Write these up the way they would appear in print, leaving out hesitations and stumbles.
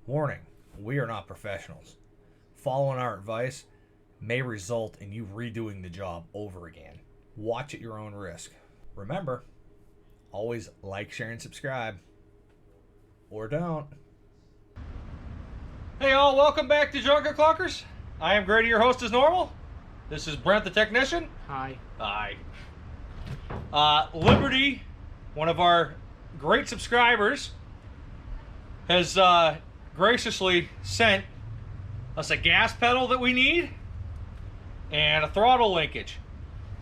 Warning, we are not professionals. Following our advice may result in you redoing the job over again. Watch at your own risk. Remember, always like, share, and subscribe. Or don't. Hey all, welcome back to junkerz. I am Grady, your host as normal. This is Brent the technician. Hi. Hi. Liberty, one of our great subscribers, has graciously sent us a gas pedal that we need and a throttle linkage.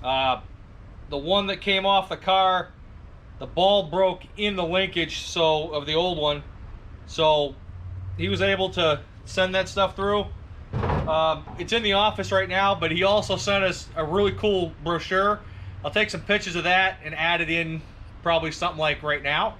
The one that came off the car, the ball broke in the linkage of the old one, so he was able to send that stuff through. It's in the office right now, but he also sent us a really cool brochure. I'll take some pictures of that and add it in probably something like right now.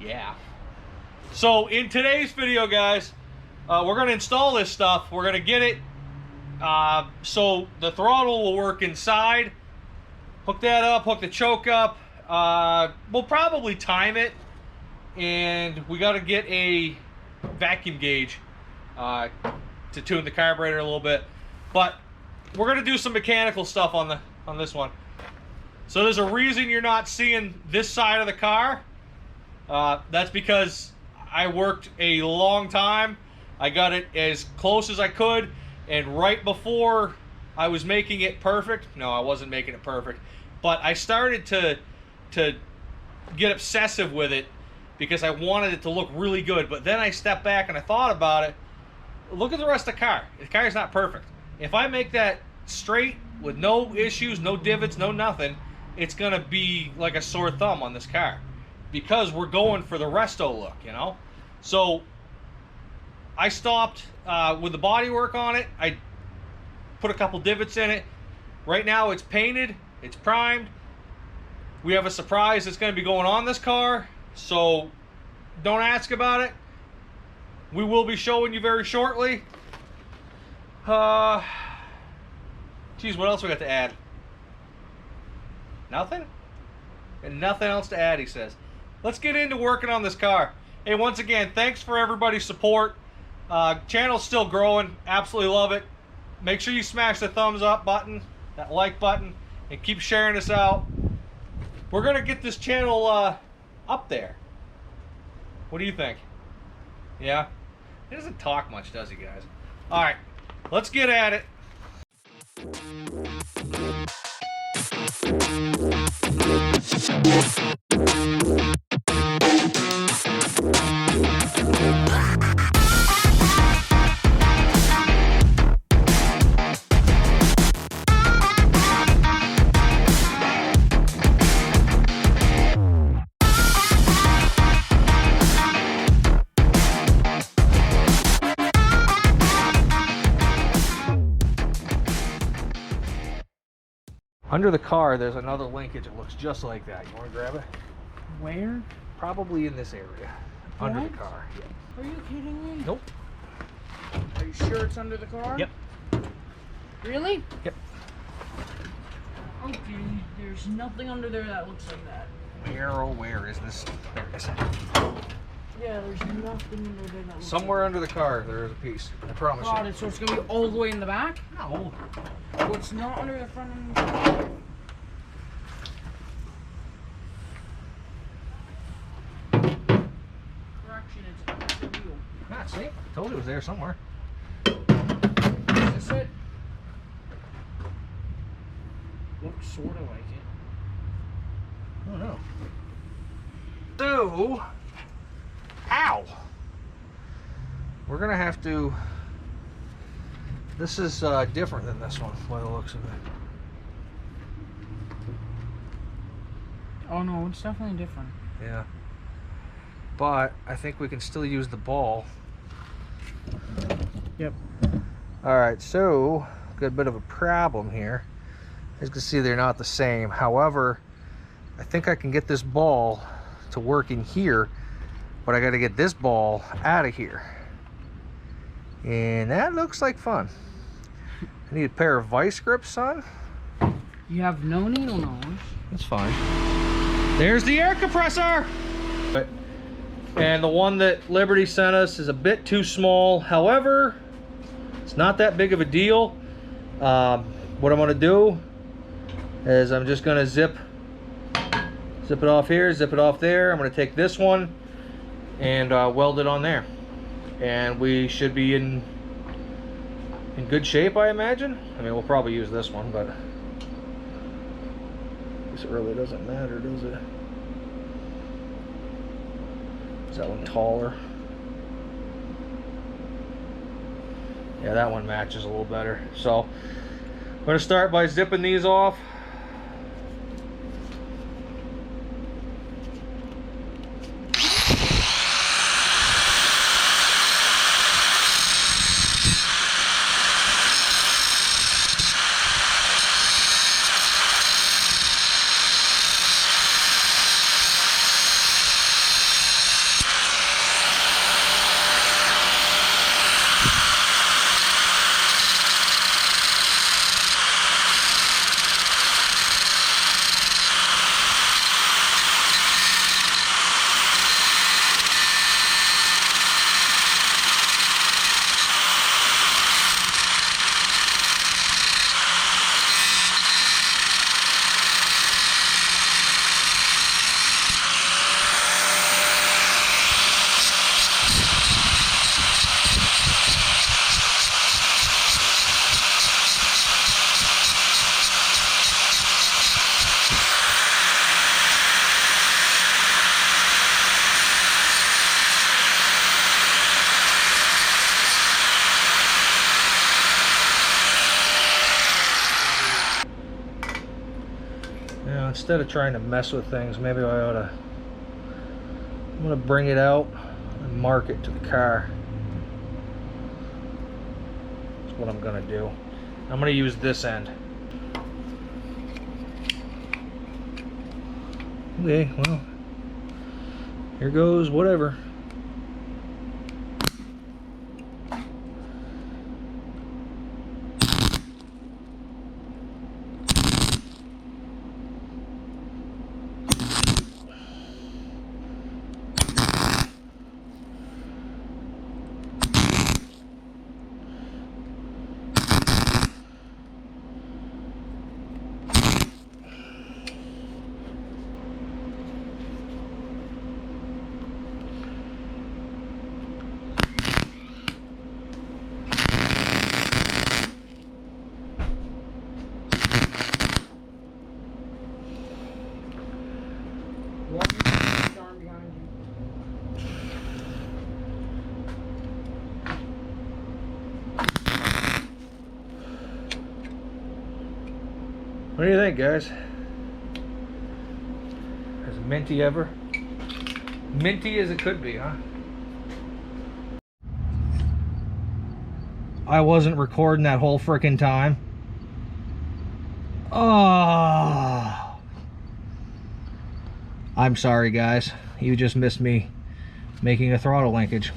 Yeah. So in today's video, guys, we're going to install this stuff. We're going to get it so the throttle will work inside. Hook that up, hook the choke up. We'll probably time it, and we got to get a vacuum gauge to tune the carburetor a little bit. But we're going to do some mechanical stuff on this one. So there's a reason you're not seeing this side of the car. That's because I worked a long time. I got it as close as I could, and right before I was making it perfect, no, I wasn't making it perfect, but I started to get obsessive with it because I wanted it to look really good. But then I stepped back and I thought about it. Look at the rest of the car. The car is not perfect. If I make that straight with no issues, no divots, no nothing, it's gonna be like a sore thumb on this car, because we're going for the resto look, you know? So I stopped with the body work on it. I put a couple divots in it. Right now it's painted, it's primed. We have a surprise that's going to be going on this car, so don't ask about it. We will be showing you very shortly. Geez, what else we got to add? Nothing? And nothing else to add, he says. Let's get into working on this car. Hey, once again, thanks for everybody's support. Channel's still growing. Absolutely love it. Make sure you smash the thumbs up button, that like button, and keep sharing us out. We're going to get this channel up there. What do you think? Yeah? He doesn't talk much, does he, guys? All right, let's get at it. Under the car, there's another linkage that looks just like that. You want to grab it? Where? Probably in this area. What? Under the car. Yeah. Are you kidding me? Nope. Are you sure it's under the car? Yep. Really? Yep. Okay, there's nothing under there that looks like that. Where is this? There it is. Yeah, there's nothing under there that looks Somewhere under the car, there is a piece. I promise like that. you. So it's going to be all the way in the back? No. What's not under the front end? Correction, it's under the wheel. Ah, see? I told you it was there somewhere. Is this it? Looks sort of like it. I don't know. So, ow! We're gonna have to. This is different than this one by the looks of it. Oh no, it's definitely different. Yeah. But I think we can still use the ball. Yep. Alright, so got a bit of a problem here. As you can see, they're not the same. However, I think I can get this ball to work in here, but I got to get this ball out of here. And that looks like fun. I need a pair of vice grips, son. You have no needle nose. That's fine. There's the air compressor! And the one that Liberty sent us is a bit too small. However, it's not that big of a deal. What I'm gonna do is I'm just gonna zip it off here, zip it off there. I'm gonna take this one and weld it on there. And we should be in good shape, I imagine. I mean, we'll probably use this one, but I guess it really doesn't matter, does it? Is that one taller? Yeah, that one matches a little better. So I'm going to start by zipping these off. Instead of trying to mess with things, maybe I ought to, I'm going to bring it out and mark it to the car. That's what I'm going to do. I'm going to use this end. Okay, well, here goes whatever. What do you think, guys? As minty ever? Minty as it could be, huh? I wasn't recording that whole frickin' time. Oh, I'm sorry, guys. You just missed me making a throttle linkage.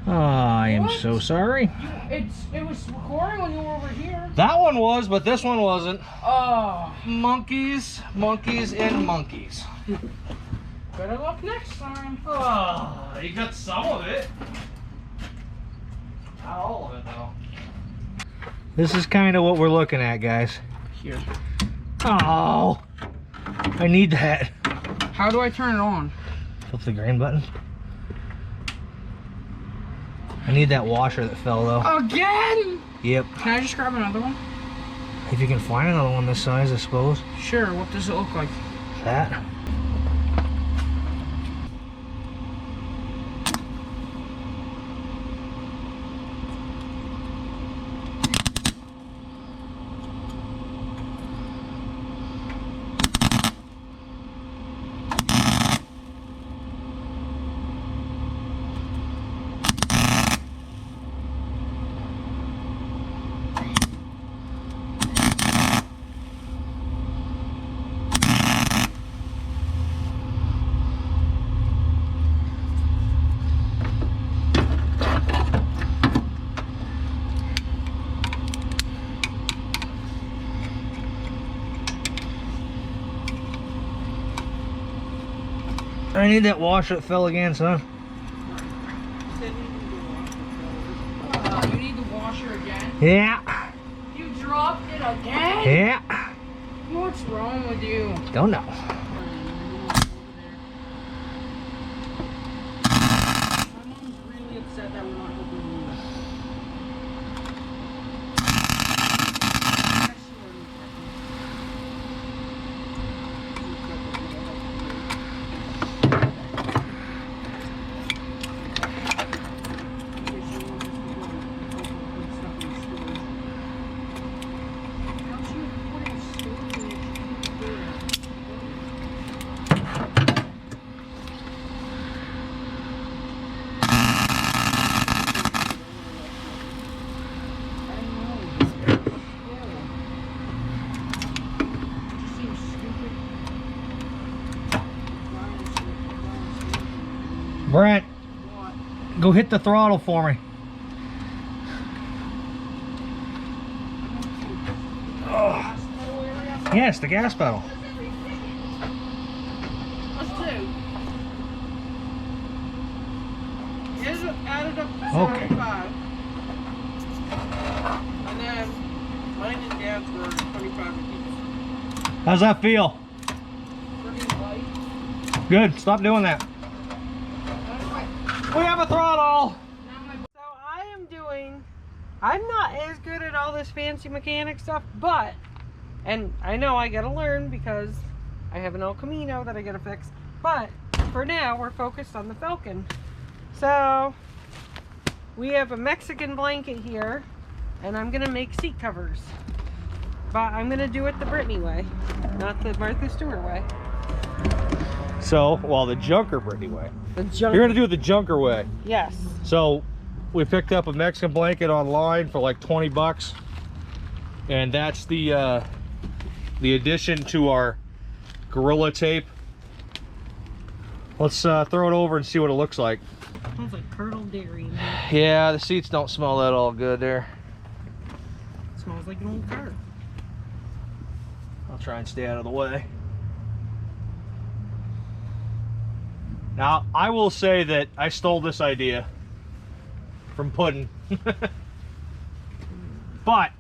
Oh, I am so sorry. It was recording when you were over here. That one was, but this one wasn't. Oh. Monkeys, monkeys, and monkeys. Better luck next time. Oh, you got some of it. Not all of it, though. This is kind of what we're looking at, guys. Here. Oh, I need that. How do I turn it on? Flip the green button. I need that washer that fell, though. Again? Yep. Can I just grab another one? If you can find another one this size, I suppose. Sure. What does it look like? That. I need that washer that fell again, son. You need the washer again? Yeah. You dropped it again? Yeah. What's wrong with you? Don't know. My mom's really upset that we're not helping you. Brent, go hit the throttle for me. Oh. Yes, the gas pedal. Let's do. Here's what added up to Okay. 75. And then mine and Dad's were 25 each. How's that feel? Pretty light. Good. Stop doing that. We have a throttle. So I am doing, I'm not as good at all this fancy mechanic stuff, but, and I know I gotta learn because I have an El Camino that I gotta fix, but for now we're focused on the Falcon. So we have a Mexican blanket here and I'm gonna make seat covers, but I'm gonna do it the Brittany way, not the Martha Stewart way. So, well, the junker Brittany way. The junk. You're gonna do it the junker way. Yes. So, we picked up a Mexican blanket online for like 20 bucks, and that's the addition to our Gorilla Tape. Let's throw it over and see what it looks like. Smells like curdled dairy. Yeah, the seats don't smell that all good there. It smells like an old car. I'll try and stay out of the way. Now, I will say that I stole this idea from Puddin'. But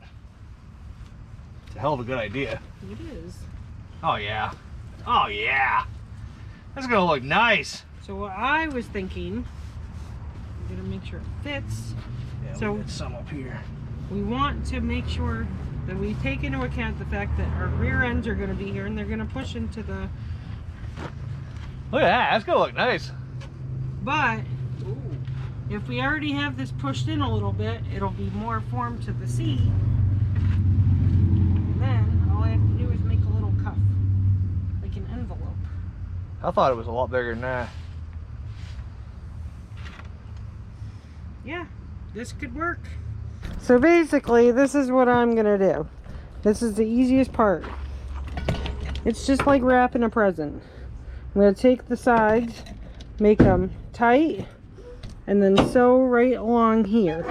it's a hell of a good idea. It is. Oh yeah. Oh yeah. That's gonna look nice. So what I was thinking, I'm gonna make sure it fits. Yeah, So- we got some up here. We want to make sure that we take into account the fact that our rear ends are gonna be here and they're gonna push into the, Look at that. That's gonna look nice. but if we already have this pushed in a little bit, it'll be more formed to the seat. Then all I have to do is make a little cuff, like an envelope. I thought it was a lot bigger than that. Yeah, this could work. So basically, this is what I'm gonna do. This is the easiest part. It's just like wrapping a present. I'm gonna take the sides, make them tight, and then sew right along here.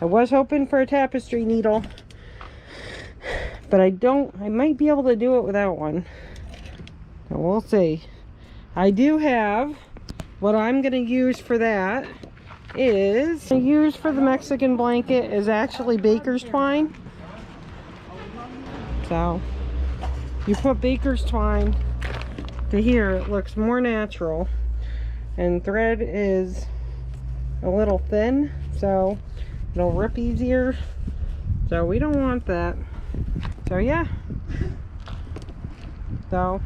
I was hoping for a tapestry needle, but I might be able to do it without one. So we'll see. I do have, what I'm gonna use for that is, use for the Mexican blanket is actually baker's twine. So you put baker's twine to here, it looks more natural, and thread is a little thin, so it'll rip easier, so we don't want that. So yeah, so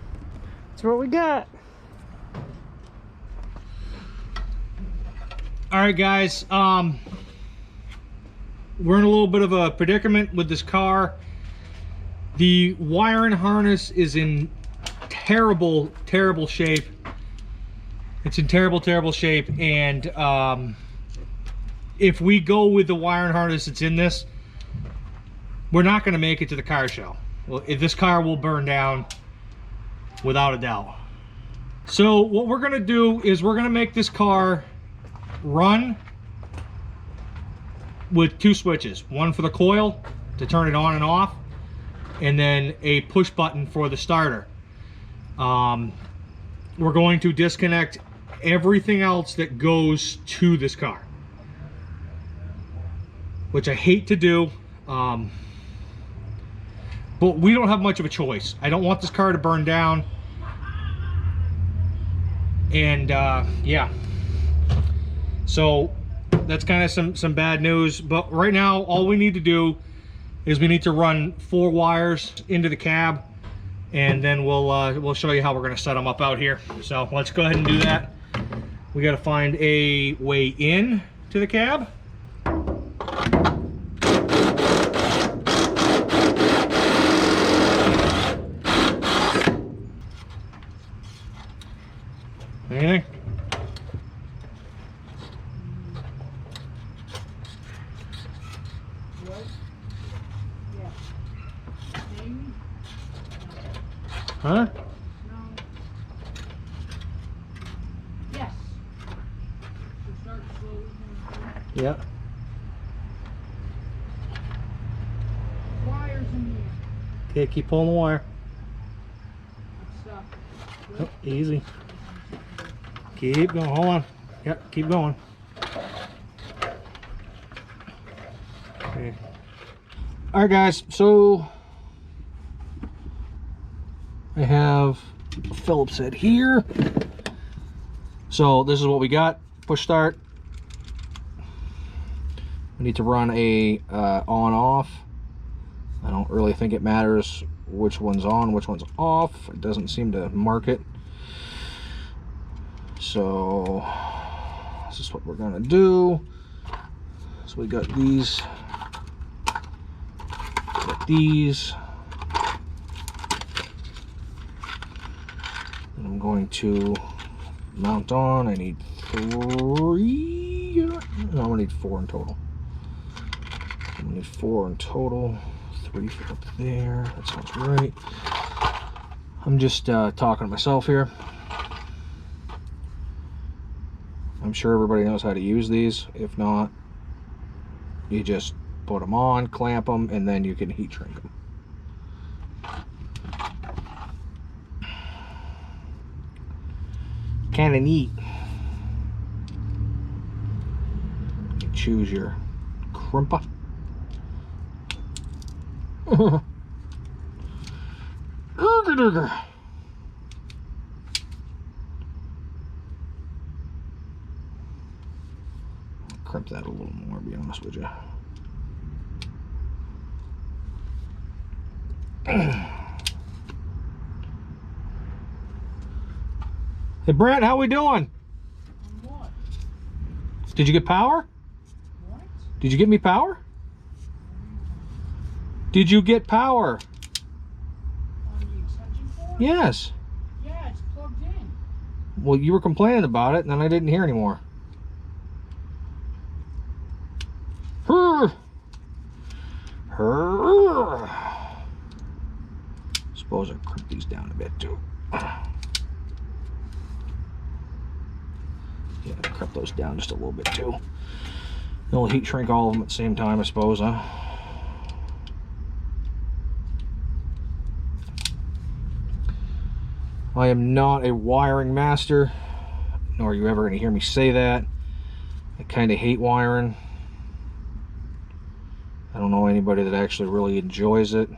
that's what we got. All right, guys. We're in a little bit of a predicament with this car. The wiring harness is in terrible, terrible shape. It's in terrible, terrible shape, and if we go with the wiring harness that's in this, we're not going to make it to the car show. Well, this car will burn down without a doubt. So what we're going to do is we're going to make this car run with two switches, one for the coil to turn it on and off, and then a push button for the starter. we're going to disconnect everything else that goes to this car, which I hate to do, but we don't have much of a choice. I don't want this car to burn down, and yeah, so that's kind of some bad news. But right now, all we need to do is we need to run 4 wires into the cab, and then we'll show you how we're going to set them up out here. So let's go ahead and do that. We got to find a way in to the cab. Anything? Huh? No. Yes. Start slowly. Yeah. Wires in here. Okay, keep pulling the wire. Stuff. Oh, easy. Keep going. Hold on. Yep, keep going. Okay. All right, guys. So I have a Phillips head here. So this is what we got. Push start. We need to run a on-off. I don't really think it matters which one's on, which one's off. It doesn't seem to mark it. So this is what we're gonna do. So we got these. And I'm going to mount on. I need 3. No, I'm gonna need 4 in total. I'm gonna need 4 in total. 3 for up there. That sounds right. I'm just talking to myself here. I'm sure everybody knows how to use these. If not, you just put them on, clamp them, and then you can heat shrink them. Kind of neat. You choose your crimper. Crimp that a little more, to be honest with you. Hey Brent, how we doing? What? Did you get power? What? Did you get me power? Did you get power? On the extension cord? Yes. Yeah, it's plugged in. Well, you were complaining about it, and then I didn't hear anymore. Suppose I'll crimp these down a bit too. Yeah, crimp those down just a little bit too. It'll heat shrink all of them at the same time, I suppose, huh? I am not a wiring master, nor are you ever going to hear me say that. I kind of hate wiring. I don't know anybody that actually really enjoys it.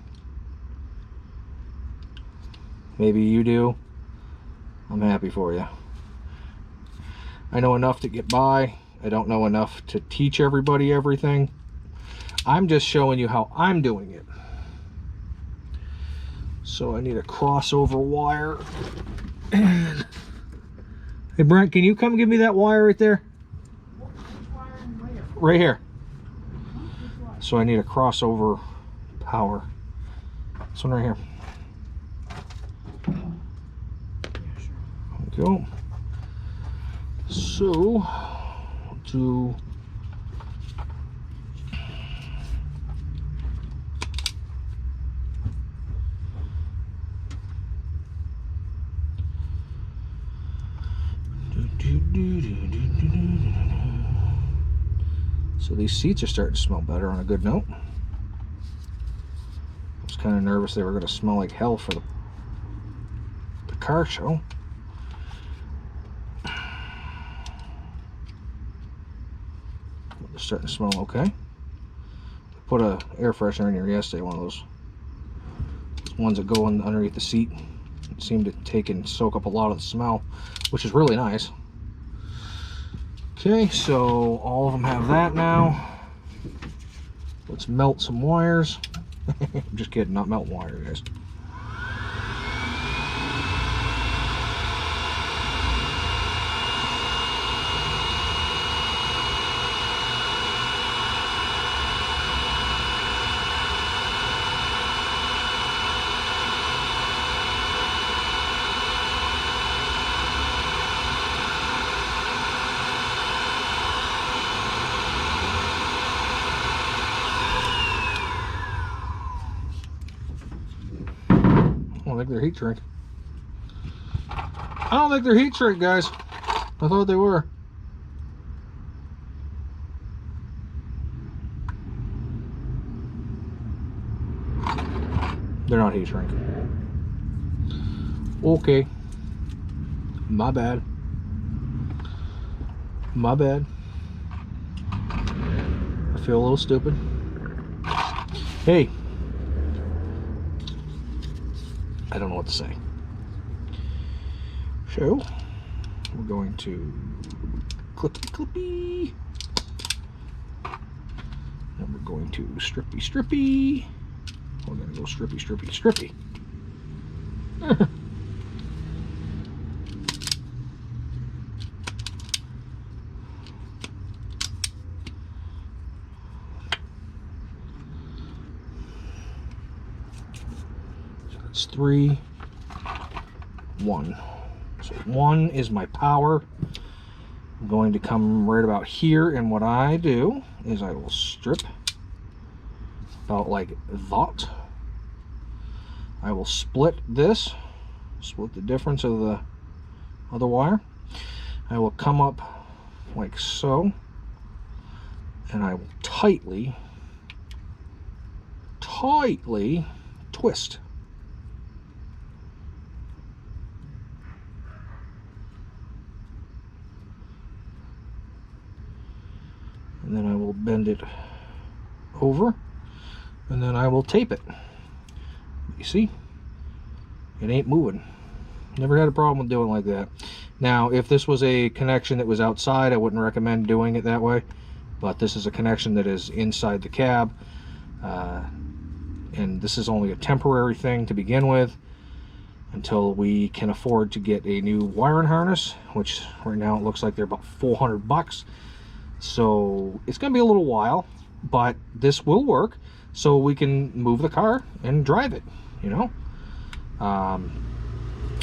Maybe you do. I'm happy for you. I know enough to get by. I don't know enough to teach everybody everything. I'm just showing you how I'm doing it. So I need a crossover wire. And hey Brent, can you come give me that wire right there? Right here. So I need a crossover power. This one right here. There we go. So to so these seats are starting to smell better on a good note. I was kind of nervous they were going to smell like hell for the car show. starting to smell okay. Put a air freshener in here yesterday, one of those ones that go in underneath the seat. It seemed to take and soak up a lot of the smell, which is really nice. Okay, so all of them have that now. Let's melt some wires. I'm just kidding, not melt wire, guys. I don't think they're heat shrink. I don't think they're heat shrink, guys. I thought they were. They're not heat shrink. Okay. My bad. My bad. I feel a little stupid. Hey. I don't know what to say. So, we're going to clippy. And we're going to strippy. We're going to go strippy. It's 3, 1. So 1 is my power. I'm going to come right about here, and what I do is I will strip about like that. I will split this, split the difference of the other wire. I will come up like so, and I will tightly twist. And then I will bend it over, and then I will tape it. You see, it ain't moving. Never had a problem with doing it like that. Now, if this was a connection that was outside, I wouldn't recommend doing it that way, but this is a connection that is inside the cab, and this is only a temporary thing to begin with until we can afford to get a new wiring harness, which right now it looks like they're about $400. So it's gonna be a little while, but this will work, so we can move the car and drive it, you know.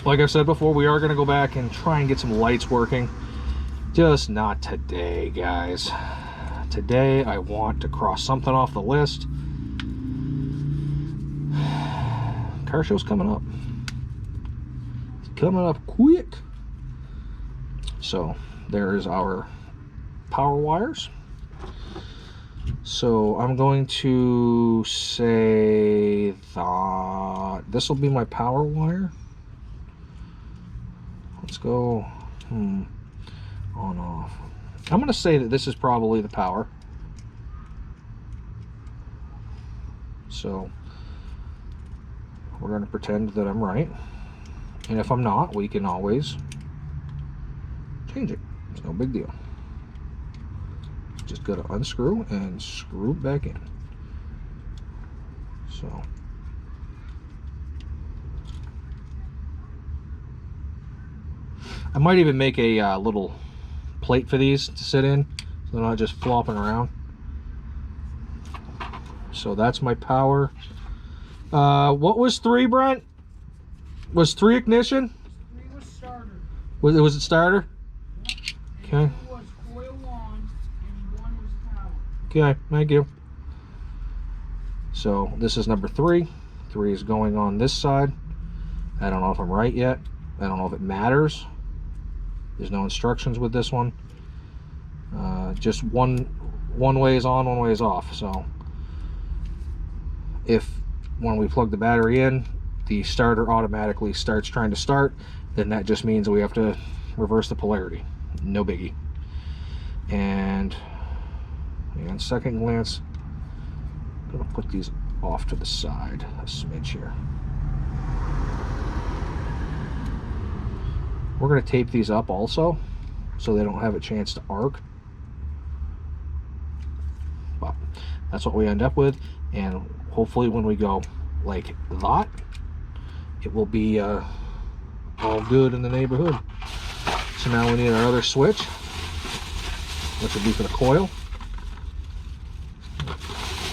Like I said before, we are gonna go back and try and get some lights working. Just not today, guys. Today I want to cross something off the list. Car show's coming up. It's coming up quick. So there's our power wires. So I'm going to say that this will be my power wire. Let's go on off. I'm going to say that this is probably the power. So we're going to pretend that I'm right, and if I'm not, we can always change it. It's no big deal. Just got to unscrew and screw it back in. So I might even make a little plate for these to sit in, so they're not just flopping around. So that's my power. What was 3, Brent? Was 3 ignition? 3 was starter. Was it starter? Yeah. Okay. Okay, thank you. So this is number 3. 3 is going on this side. I don't know if I'm right yet. I don't know if it matters. There's no instructions with this one. Just one way is on, one way is off. So if when we plug the battery in, the starter automatically starts trying to start, then that just means we have to reverse the polarity. No biggie. And And second glance, I'm gonna put these off to the side a smidge here. We're gonna tape these up also, so they don't have a chance to arc. But that's what we end up with, and hopefully when we go like that, it will be all good in the neighborhood. So now we need our other switch, which would be for the coil.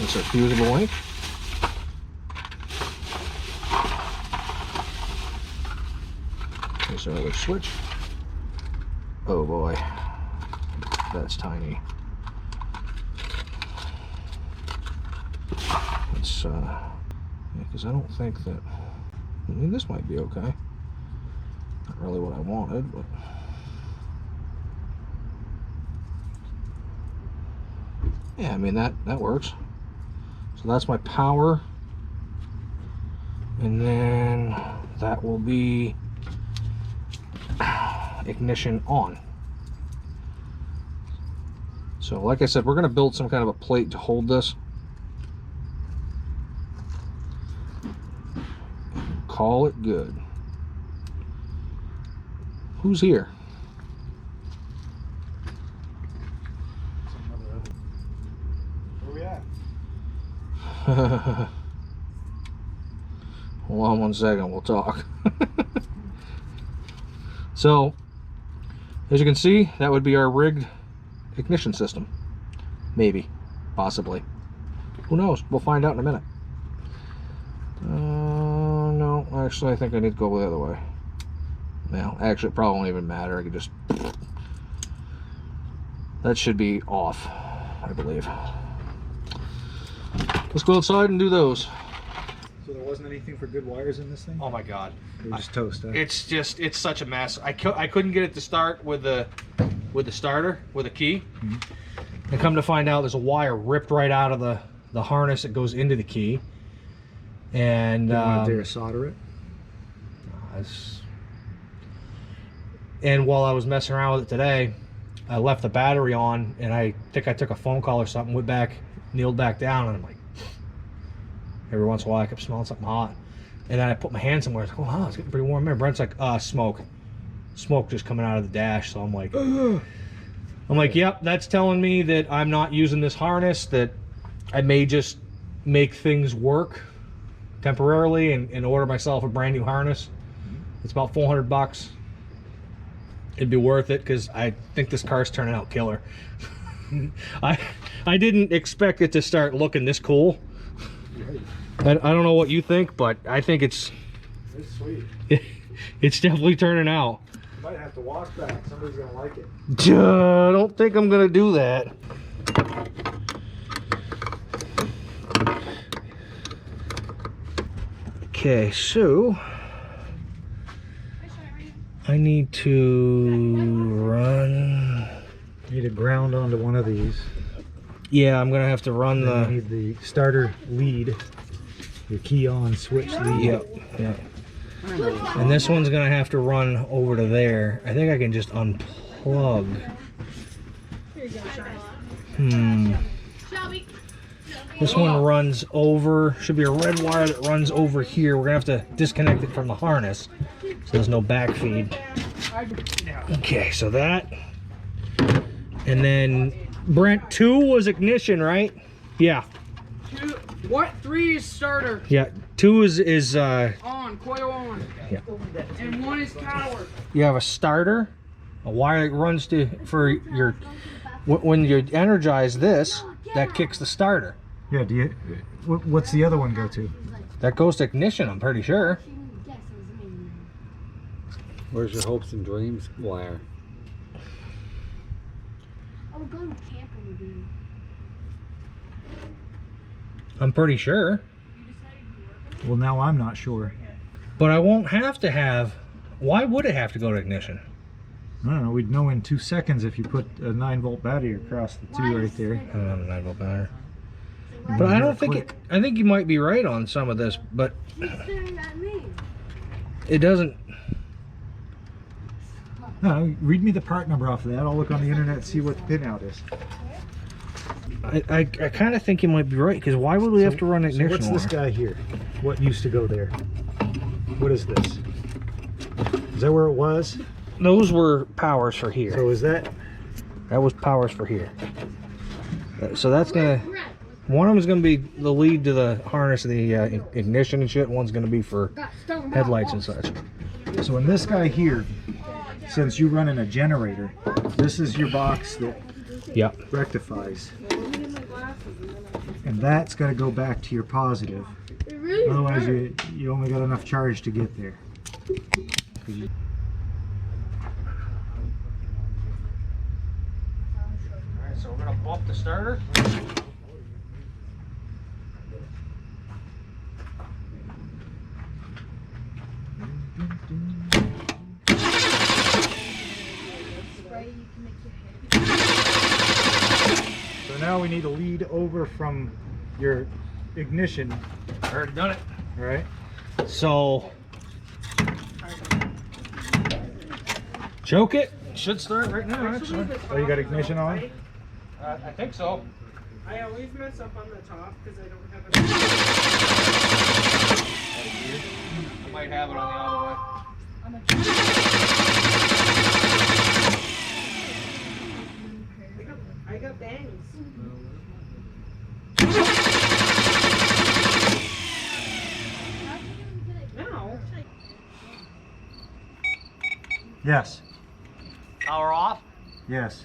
It's our fusible link. Here's our other switch. Oh boy, that's tiny. It's because I don't think that, I mean, this might be okay. Not really what I wanted, but yeah, I mean, that works. So that's my power, and then that will be ignition on. So like I said, we're going to build some kind of a plate to hold this. Call it good. Who's here? Where we at? Hold on 1 second, we'll talk. So, as you can see, that would be our rigged ignition system. Maybe, possibly. Who knows? We'll find out in a minute. No, actually, I think I need to go the other way. Now, actually, it probably won't even matter. I could just... That should be off, I believe. Let's go outside and do those. So there wasn't anything for good wires in this thing? Oh my god. It was just toast, huh? It's such a mess. I couldn't get it to start with the starter, with a key. Mm-hmm. And come to find out, there's a wire ripped right out of the harness that goes into the key. And You want to dare solder it? and while I was messing around with it today, I left the battery on, and I think I took a phone call or something, went back, kneeled back down, and I'm like, every once in a while I kept smelling something hot. And then I put my hand somewhere, I was like, oh wow, it's getting pretty warm there. Brent's like, smoke just coming out of the dash. So I'm like, yep, that's telling me that I'm not using this harness, that I may just make things work temporarily and order myself a brand new harness. It's about 400 bucks. It'd be worth it, because I think this car's turning out killer. I didn't expect it to start looking this cool. I don't know what you think, but I think it's sweet. It's definitely turning out. You might have to walk back. Somebody's gonna like it. I don't think I'm gonna do that. Okay, so I need to run. You need to ground onto one of these. Yeah, I'm gonna have to run You need the starter lead, your key on switch lead. Yep. And this one's gonna have to run over to there. I think I can just unplug. This one runs over, should be a red wire that runs over here. We're gonna have to disconnect it from the harness, so there's no back feed. Okay, so that. And then Brent, 2 was ignition, right? Yeah. 2, what? 3 is starter. Yeah, 2 is On, coil on. Yeah. And 1 is tower. You have a starter, a wire that runs to for your. When you energize this, that kicks the starter. Yeah. Do you? What's the other one go to? That goes to ignition, I'm pretty sure. Where's your hopes and dreams wire? I'm pretty sure. Well, now I'm not sure. But I won't have to have. Why would it have to go to ignition? I don't know. We'd know in 2 seconds if you put a 9-volt battery across the 2 right there. I don't have a 9-volt battery. But I don't think it. I think you might be right on some of this, but it doesn't. No, read me the part number off of that. I'll look on the internet and see what the pinout is. I kind of think you might be right, because why would we have to run ignition What's this wire? guy here? What used to go there? What is this? Is that where it was? Those were powers for here. So is that? That was powers for here. So that's gonna, one of them is gonna be the lead to the harness of the ignition and shit. One's gonna be for headlights and such. So in this guy here, since you run in a generator, this is your box that Yep. rectifies. And that's got to go back to your positive. Otherwise, you only got enough charge to get there. Alright, so we're gonna bump the starter. So now we need a lead over from your ignition. Already done it. All right. So choke it. Should start right now, actually. Oh, you got ignition on? I think so. I always mess up on the top because I don't have I might have it on the other way. I got bangs. No. Yes. Power off. Yes.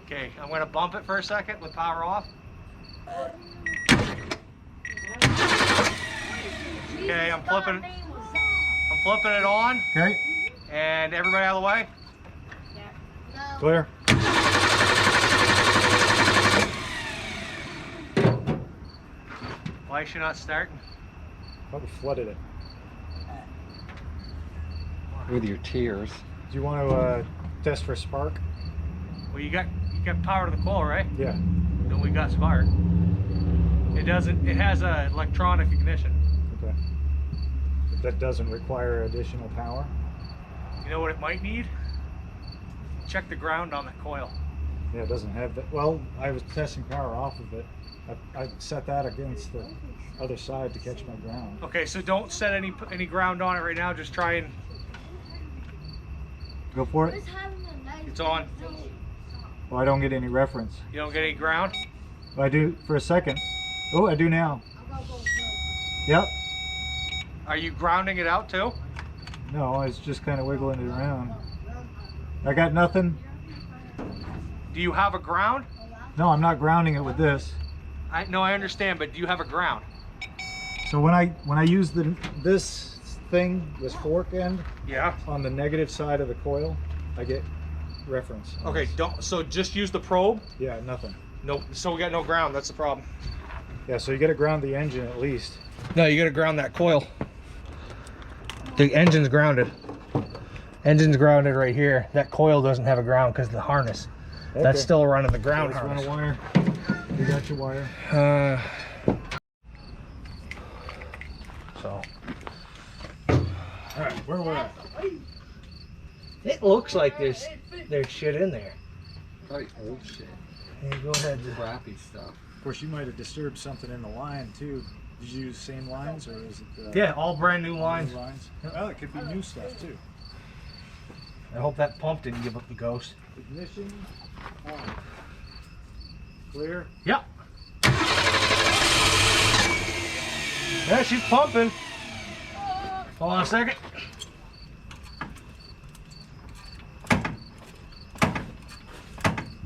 Okay, I'm gonna bump it for a second with power off. Okay, I'm flipping it on, Okay. and everybody out of the way. Clear. Why is she not starting? Probably flooded it. With your tears. Do you want to test for spark? Well, you got power to the coil, right? Yeah. Then we got spark. It doesn't. It has a electronic ignition. Okay. But that doesn't require additional power. You know what it might need? Check the ground on the coil. Yeah, it doesn't have that. Well, I was testing power off of it. I set that against the other side to catch my ground. Okay, so don't set any ground on it right now. Just try and. Go for it. It's on. Well, I don't get any reference. You don't get any ground. I do for a second. Oh, I do now. Yep. Are you grounding it out too? No, I was just kind of wiggling it around. I got nothing. Do you have a ground? No, I'm not grounding it with this. No, I understand, but do you have a ground? So when I use this thing, this fork end, Yeah. on the negative side of the coil, I get reference. Okay, so just use the probe. Yeah, nothing. Nope. So we got no ground. That's the problem. Yeah, so you got to ground the engine at least. No, you gotta ground that coil. The engine's grounded. Engine's grounded right here. That coil doesn't have a ground because of the harness. Okay. That's still running the ground Let's run harness. a wire. You got your wire. So All right, where we're at. it looks like there's shit in there. Probably old shit. Yeah, go ahead. Crappy stuff. Of course, you might have disturbed something in the line too. Did you use the same lines or is it? Yeah, all brand new New lines. lines. Well, it could be new stuff too. I hope that pump didn't give up the ghost. Ignition on. Clear. Yep. Yeah, she's pumping. Hold on a second.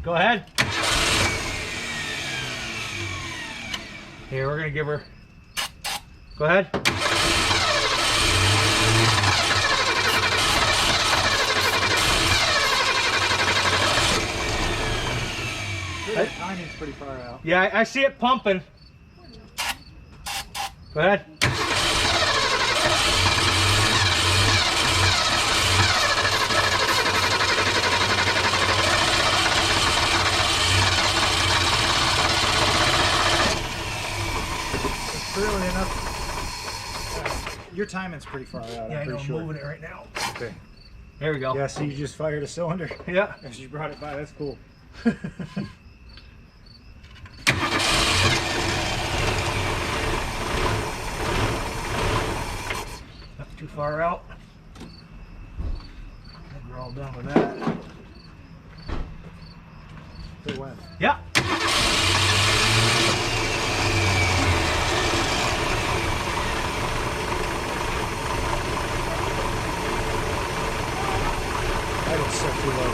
Go ahead. Here, we're gonna give her. Go ahead. The timing's pretty far out. Yeah, I see it pumping. Go ahead. Clearly enough. Your timing's pretty far out. Yeah, I'm I know, pretty I'm sure. moving it right now. Okay. There we go. Yeah, so you just fired a cylinder Yeah. as you brought it by. That's cool. too far out. We're all done with that. They went. Yeah. I didn't set too low.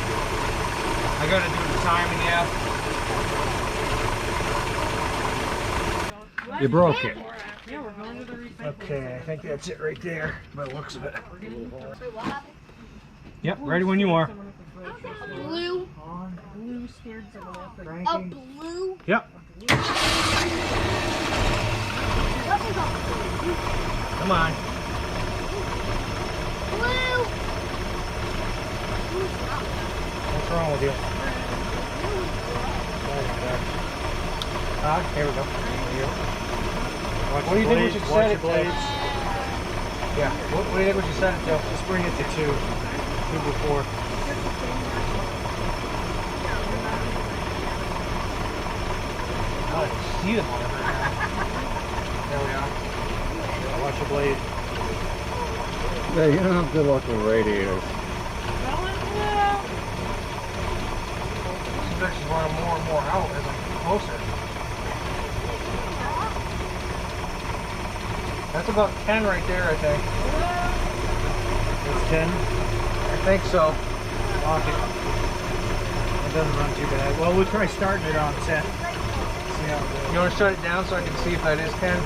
I gotta do the timing, yeah. You broke it. Yeah, we're going to the recycling. Okay, I think that's it right there by the looks of it. Yep, ready when you are. Blue. Blue scared someone off the A blue. Yep. Come on. Blue. What's wrong with you? Here we go. There you go. What do you think we should set it to? Yeah. What do you think we should set it to? Just bring it to 2. 2 before. Oh, I can see them on it right now. There we are. Yeah, watch your blade. Yeah, you don't have good luck with radiators. These bitches running more and more out as I get closer. That's about 10 right there, I think. That's 10. I think so. Lock it. It doesn't run too bad. Well, we'll try starting it on 10. See how it goes. You want to shut it down so I can see if that is 10?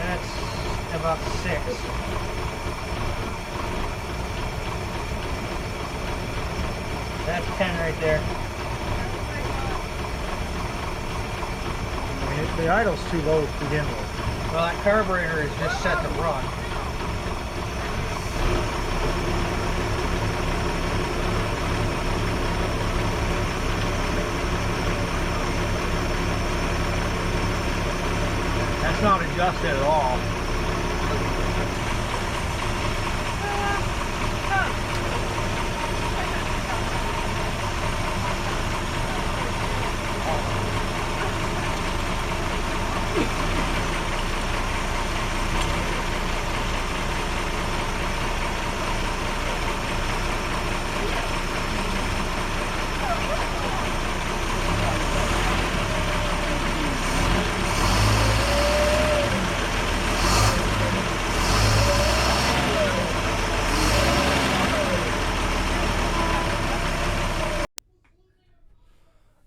That's about 6. That's 10 right there. I mean, the idle's too low to begin with. Well, that carburetor is just set to run. That's not adjusted at all.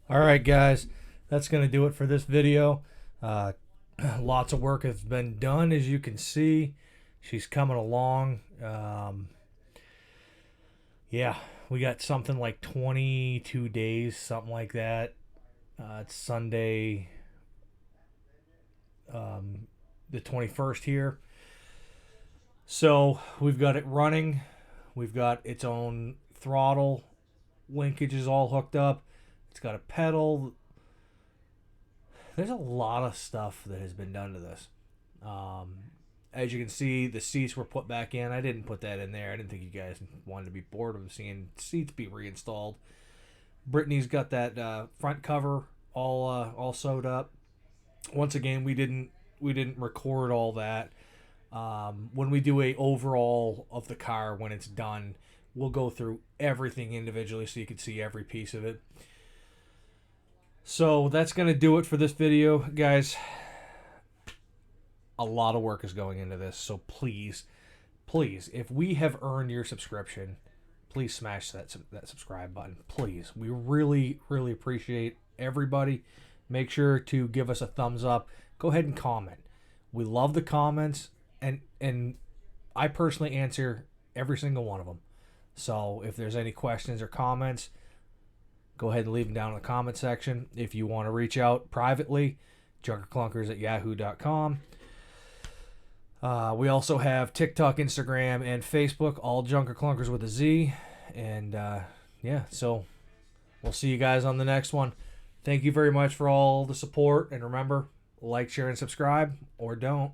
Alright guys, that's going to do it for this video. Lots of work has been done, as you can see. She's coming along. Yeah, we got something like 22 days, something like that. It's Sunday, the 21st here. So we've got it running. We've got its own throttle. Linkage is all hooked up. It's got a pedal. There's a lot of stuff that has been done to this. As you can see, the seats were put back in. I didn't put that in there. I didn't think you guys wanted to be bored of seeing seats be reinstalled. Brittany's got that front cover all sewed up. Once again, we didn't record all that. When we do a overall of the car when it's done, we'll go through everything individually so you can see every piece of it. So that's going to do it for this video, guys. A lot of work is going into this, so please, if we have earned your subscription, please smash that subscribe button. Please, we really appreciate everybody. Make sure to give us a thumbs up. Go ahead and comment. We love the comments, and I personally answer every single one of them. So if there's any questions or comments, go ahead and leave them down in the comment section. If you want to reach out privately, junkerclunkers@yahoo.com. We also have TikTok, Instagram, and Facebook, all Junker Clunkers with a Z. And yeah, so we'll see you guys on the next one. Thank you very much for all the support. And remember, like, share, and subscribe, or don't.